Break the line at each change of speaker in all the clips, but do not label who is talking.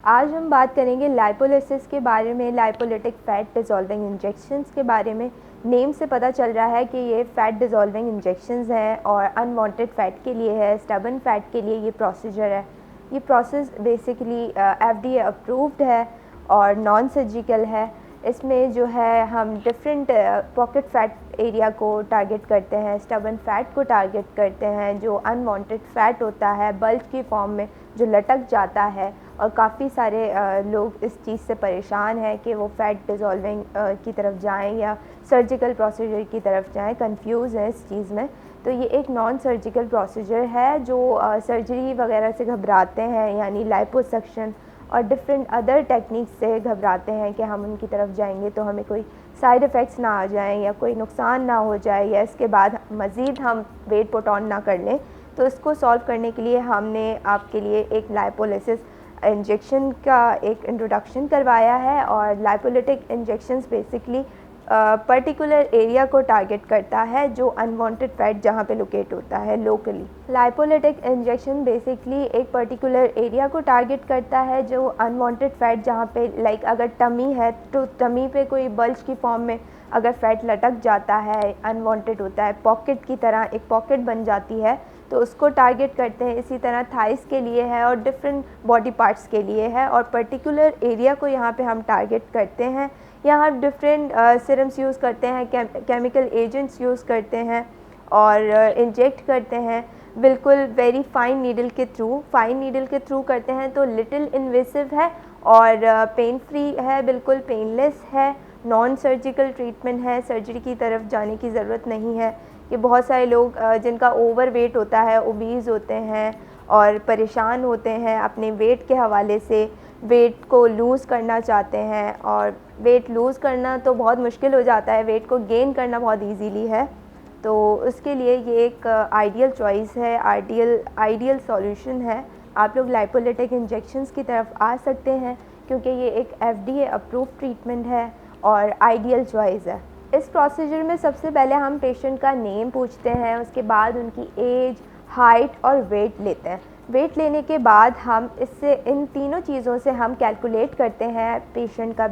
आज हम बात करेंगे लाइपोलिसिस के बारे में, लाइपोलिटिक फ़ैट डिज़ोल्विंग इंजेक्शंस के बारे में। नेम से पता चल रहा है कि ये फ़ैट डिज़ोल्विंग इंजेक्शंस हैं और अनवांटेड फ़ैट के लिए है, स्टबन फ़ैट के लिए ये प्रोसीजर है। ये प्रोसेस बेसिकली FDA अप्रूव्ड है और नॉन सर्जिकल है। इसमें जो है हम डिफरेंट पॉकेट फ़ैट एरिया को टारगेट करते हैं, स्टबन फ़ैट को टारगेट करते हैं, जो अनवांटेड फ़ैट होता है बल्ज की फॉर्म में जो लटक जाता है। और काफ़ी सारे लोग इस चीज़ से परेशान हैं कि वो फ़ैट डिज़ोल्विंग की तरफ जाएं या सर्जिकल प्रोसीजर की तरफ जाएं, कंफ्यूज हैं इस चीज़ में। तो ये एक नॉन सर्जिकल प्रोसीजर है जो सर्जरी वगैरह से घबराते हैं, यानी लाइपोसक्शन और डिफरेंट अदर टेक्निक्स से घबराते हैं कि हम उनकी तरफ जाएंगे तो हमें कोई साइड इफ़ेक्ट्स ना आ जाएं या कोई नुकसान ना हो जाए या इसके बाद मज़ीद हम वेट पुट ऑन ना कर लें। तो इसको सॉल्व करने के लिए हमने आपके लिए एक लाइपोलिसिस इंजेक्शन का एक इंट्रोडक्शन करवाया है। और लाइपोलिटिक इंजेक्शंस बेसिकली पर्टिकुलर एरिया को टारगेट करता है जो अनवांटेड फ़ैट जहाँ पे लोकेट होता है लोकली। लाइपोलिटिक इंजेक्शन बेसिकली एक पर्टिकुलर एरिया को टारगेट करता है जो अनवांटेड फ़ैट जहाँ पे लाइक अगर टमी है तो टमी पे कोई बल्ज की फॉर्म में अगर फ़ैट लटक जाता है, अनवांटेड होता है, पॉकेट की तरह एक पॉकेट बन जाती है तो उसको टारगेट करते हैं। इसी तरह थाइस के लिए है और डिफरेंट बॉडी पार्ट्स के लिए है और पर्टिकुलर एरिया को यहाँ पे हम टारगेट करते हैं। यहाँ डिफरेंट सिरम्स यूज़ करते हैं, केमिकल एजेंट्स यूज़ करते हैं और इंजेक्ट करते हैं बिल्कुल वेरी फाइन नीडल के थ्रू। फाइन नीडल के थ्रू करते हैं तो लिटिल इन्वेसिव है और पेन फ्री है, बिल्कुल पेनलेस है, नॉन सर्जिकल ट्रीटमेंट है, सर्जरी की तरफ जाने की ज़रूरत नहीं है। कि बहुत सारे लोग जिनका ओवर वेट होता है, ओबीज़ होते हैं और परेशान होते हैं अपने वेट के हवाले से, वेट को लूज़ करना चाहते हैं और वेट लूज़ करना तो बहुत मुश्किल हो जाता है, वेट को गेन करना बहुत इजीली है। तो उसके लिए ये एक आइडियल चॉइस है, आइडियल सॉल्यूशन है। आप लोग लाइपोलिटिक इंजेक्शंस की तरफ आ सकते हैं क्योंकि ये एक FDA अप्रूव ट्रीटमेंट है और आइडियल चॉइस है। इस प्रोसीजर में सबसे पहले हम पेशेंट का नेम पूछते हैं, उसके बाद उनकी एज, हाइट और वेट लेते हैं। वेट लेने के बाद हम इससे इन तीनों चीज़ों से हम कैलकुलेट करते हैं पेशेंट का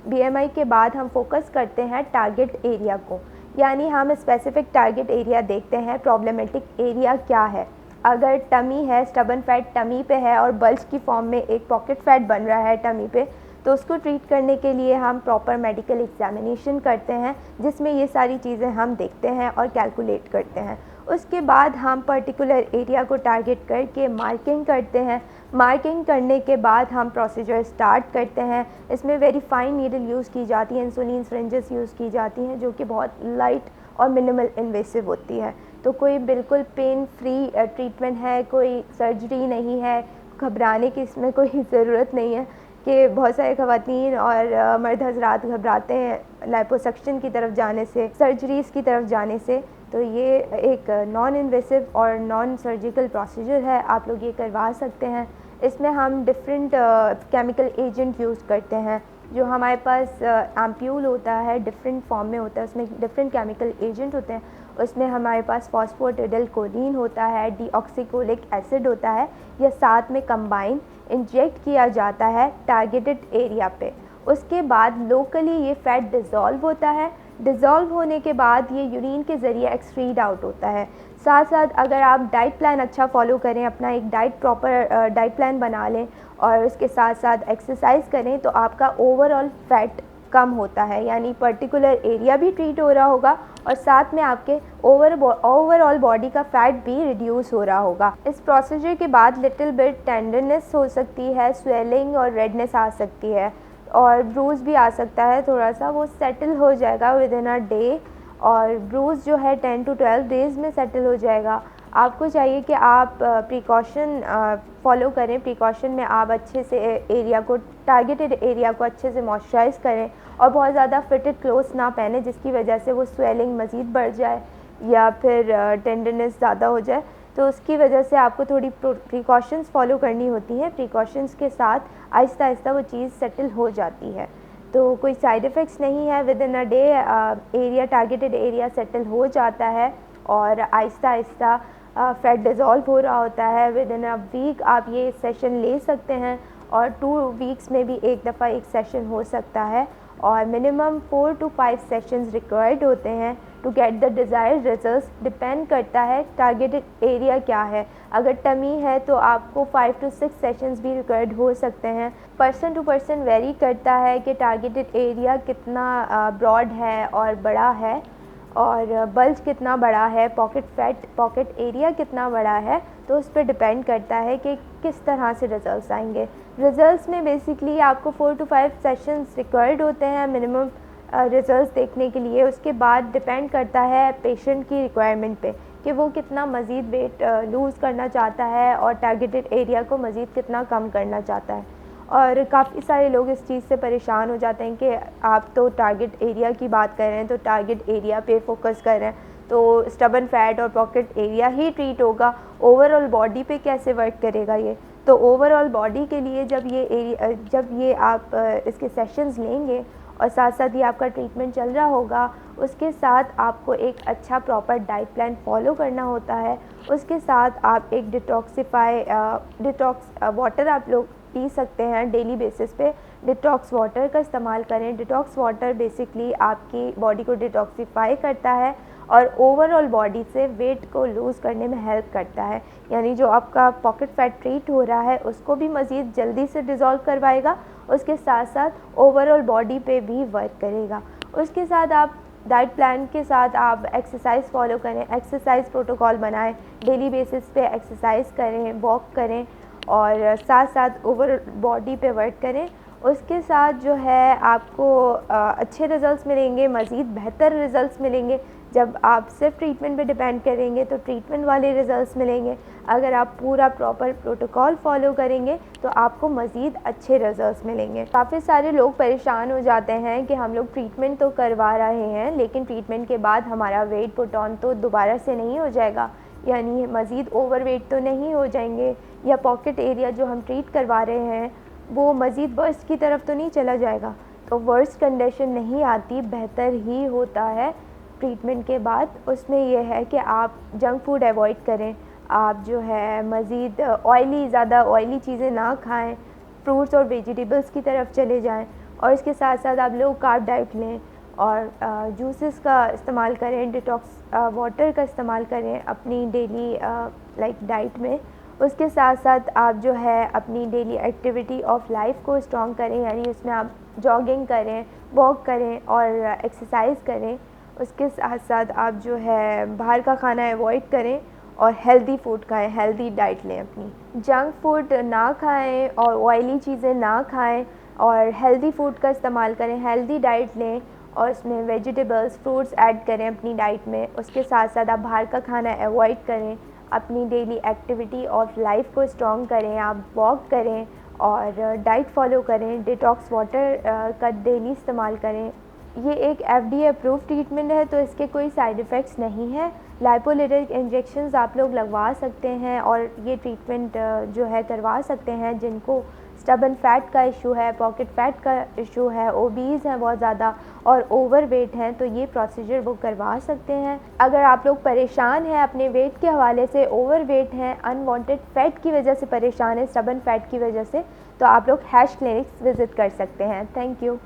BMI के बाद हम फोकस करते हैं टारगेट एरिया को, यानी हम स्पेसिफिक टारगेट एरिया देखते हैं, प्रॉब्लमेटिक एरिया क्या है। अगर टमी है, स्टबन फैट टमी पे है और बल्ज की फॉर्म में एक पॉकेट फैट बन रहा है टमी पे, तो उसको ट्रीट करने के लिए हम प्रॉपर मेडिकल एग्जामिनेशन करते हैं जिसमें ये सारी चीज़ें हम देखते हैं और कैलकुलेट करते हैं। उसके बाद हम पर्टिकुलर एरिया को टारगेट करके मार्किंग करते हैं। मार्किंग करने के बाद हम प्रोसीजर स्टार्ट करते हैं। इसमें वेरी फाइन नीडल यूज़ की जाती है, इंसुलिन सिरिंजेस यूज़ की जाती हैं जो कि बहुत लाइट और मिनिमल इन्वेसिव होती है। तो कोई बिल्कुल पेन फ्री ट्रीटमेंट है, कोई सर्जरी नहीं है, घबराने की इसमें कोई ज़रूरत नहीं है कि बहुत सारे ख़वातीन और मर्द हज़रात घबराते हैं लाइपोसक्शन की तरफ जाने से, सर्जरीज़ की तरफ जाने से। तो ये एक नॉन इन्वेसिव और नॉन सर्जिकल प्रोसीजर है, आप लोग ये करवा सकते हैं। इसमें हम डिफरेंट केमिकल एजेंट यूज़ करते हैं। जो हमारे पास एम्प्यूल होता है डिफरेंट फॉर्म में होता है, उसमें डिफरेंट केमिकल एजेंट होते हैं। उसमें हमारे पास फॉस्फोएटिल्कोलिन होता है, डीऑक्सीकोलिक एसिड होता है, या साथ में कंबाइन इंजेक्ट किया जाता है टारगेटेड एरिया पे। उसके बाद लोकली ये फ़ैट डिज़ोल्व होता है। डिज़ोल्व होने के बाद ये यूरिन के ज़रिए एक्सक्रीड आउट होता है। साथ साथ अगर आप डाइट प्लान अच्छा फॉलो करें, अपना एक प्रॉपर डाइट प्लान बना लें और उसके साथ साथ एक्सरसाइज करें तो आपका ओवरऑल फ़ैट कम होता है, यानी पर्टिकुलर एरिया भी ट्रीट हो रहा होगा और साथ में आपके ओवरऑल बॉडी का फ़ैट भी रिड्यूस हो रहा होगा। इस प्रोसीजर के बाद लिटिल बिट टेंडरनेस हो सकती है, स्वेलिंग और रेडनेस आ सकती है और ब्रूज भी आ सकता है थोड़ा सा, वो सेटल हो जाएगा विद इन अ डे और ब्रूज जो है 10 to 12 डेज़ में सेटल हो जाएगा। आपको चाहिए कि आप प्रिकॉशन फॉलो करें। प्रिकॉशन में आप अच्छे से एरिया को, टारगेटेड एरिया को अच्छे से मॉइस्चराइज़ करें और बहुत ज़्यादा फिटेड क्लोथ्स ना पहने जिसकी वजह से वो स्वेलिंग मज़ीद बढ़ जाए या फिर टेंडरनेस ज़्यादा हो जाए। तो उसकी वजह से आपको थोड़ी प्रिकॉशंस फॉलो करनी होती हैं। प्रिकॉशंस के साथ आहिस्ता आहिस्ता वो चीज़ सेटल हो जाती है। तो कोई साइड इफ़ेक्ट्स नहीं है, with in a day area, targeted area settle हो जाता है और आहिस्ता आहिस्ता फ़ैट डिज़ोल्व हो रहा होता है। विद इन अ वीक आप ये सेशन ले सकते हैं और 2 वीक्स में भी एक दफ़ा एक सेशन हो सकता है और मिनिमम 4 to 5 सेशंस रिक्वायर्ड होते हैं to get the desired results. Depend करता है टारगेटेड एरिया क्या है। अगर टमी है तो आपको 5 to 6 सेशंस भी रिक्वायर्ड हो सकते हैं। पर्सन टू पर्सन वेरी करता है कि टारगेटेड एरिया कितना ब्रॉड है और बड़ा है और बल्ज कितना बड़ा है, पॉकेट एरिया कितना बड़ा है, तो उस पर डिपेंड करता है कि किस तरह से रिज़ल्ट्स आएंगे। रिज़ल्ट्स में बेसिकली आपको 4 to 5 सेशंस रिक्वायर्ड होते हैं मिनिमम रिज़ल्ट्स देखने के लिए। उसके बाद डिपेंड करता है पेशेंट की रिक्वायरमेंट पे कि वो कितना मज़ीद वेट लूज़ करना चाहता है और टारगेटेड एरिया को मज़ीद कितना कम करना चाहता है। और काफ़ी सारे लोग इस चीज़ से परेशान हो जाते हैं कि आप तो टारगेट एरिया की बात कर रहे हैं, तो टारगेट एरिया पे फोकस कर रहे हैं, तो स्टबन फैट और पॉकेट एरिया ही ट्रीट होगा, ओवरऑल बॉडी पे कैसे वर्क करेगा ये। तो ओवरऑल बॉडी के लिए जब ये आप इसके सेशंस लेंगे और साथ साथ ये आपका ट्रीटमेंट चल रहा होगा, उसके साथ आपको एक अच्छा प्रॉपर डाइट प्लान फॉलो करना होता है। उसके साथ आप एक डिटॉक्स वाटर आप लोग पी सकते हैं डेली बेसिस पे। डिटॉक्स वाटर का इस्तेमाल करें। डिटॉक्स वाटर बेसिकली आपकी बॉडी को डिटॉक्सिफाई करता है और ओवरऑल बॉडी से वेट को लूज़ करने में हेल्प करता है। यानी जो आपका पॉकेट फैट ट्रीट हो रहा है उसको भी मज़ीद जल्दी से डिज़ोल्व करवाएगा, उसके साथ साथ ओवरऑल बॉडी पे भी वर्क करेगा। उसके साथ आप डाइट प्लान के साथ आप एक्सरसाइज फॉलो करें, एक्सरसाइज प्रोटोकॉल बनाएं, डेली बेसिस पे एक्सरसाइज करें, वॉक करें और साथ साथ ओवर बॉडी पे वर्क करें। उसके साथ जो है आपको अच्छे रिज़ल्ट्स मिलेंगे, मज़ीद बेहतर रिज़ल्ट्स मिलेंगे। जब आप सिर्फ ट्रीटमेंट पे डिपेंड करेंगे तो ट्रीटमेंट वाले रिज़ल्ट्स मिलेंगे। अगर आप पूरा प्रॉपर प्रोटोकॉल फॉलो करेंगे तो आपको मज़ीद अच्छे रिज़ल्ट्स मिलेंगे। काफ़ी सारे लोग परेशान हो जाते हैं कि हम लोग ट्रीटमेंट तो करवा रहे हैं लेकिन ट्रीटमेंट के बाद हमारा वेट पुट ऑन तो दोबारा से नहीं हो जाएगा, यानी मज़ीद ओवरवेट तो नहीं हो जाएंगे, या पॉकेट एरिया जो हम ट्रीट करवा रहे हैं वो मज़ीद वर्स्ट की तरफ तो नहीं चला जाएगा। तो वर्स्ट कंडीशन नहीं आती, बेहतर ही होता है ट्रीटमेंट के बाद। उसमें यह है कि आप जंक फूड अवॉइड करें, आप जो है मज़ीद ज़्यादा ऑयली चीज़ें ना खाएं, फ्रूट्स और वेजिटेबल्स की तरफ चले जाएं और इसके साथ साथ आप लो कार्ब डाइट लें और जूसेस का इस्तेमाल करें, डिटॉक्स वाटर का इस्तेमाल करें अपनी डेली डाइट में। उसके साथ साथ आप जो है अपनी डेली एक्टिविटी ऑफ लाइफ को स्ट्रॉन्ग करें, यानी उसमें आप जॉगिंग करें, वॉक करें और एक्सरसाइज करें। उसके साथ साथ आप जो है बाहर का खाना अवॉइड करें और हेल्दी फूड खाएं, हेल्दी डाइट लें अपनी। जंक फूड ना खाएं और ऑयली चीज़ें ना खाएं और हेल्दी फूड का इस्तेमाल करें, हेल्दी डाइट लें और उसमें वेजिटेबल्स, फ्रूट्स ऐड करें अपनी डाइट में। उसके साथ साथ आप बाहर का खाना अवॉइड करें, अपनी डेली एक्टिविटी ऑफ लाइफ को स्ट्रॉन्ग करें, आप वॉक करें और डाइट फॉलो करें, डिटॉक्स वाटर का डेली इस्तेमाल करें। ये एक FDA अप्रूव ट्रीटमेंट है तो इसके कोई साइड इफ़ेक्ट्स नहीं है। लाइपोलिटिक इंजेक्शंस आप लोग लगवा सकते हैं और ये ट्रीटमेंट जो है करवा सकते हैं जिनको स्टबन फैट का इशू है, पॉकेट फैट का इशू है, ओबीज़ हैं बहुत ज़्यादा और ओवरवेट हैं, तो ये प्रोसीजर वो करवा सकते हैं। अगर आप लोग परेशान हैं अपने वेट के हवाले से, ओवरवेट हैं, अनवांटेड फ़ैट की वजह से परेशान हैं, स्टबन फैट की वजह से, तो आप लोग हैश क्लिनिक्स विज़िट कर सकते हैं। Thank you.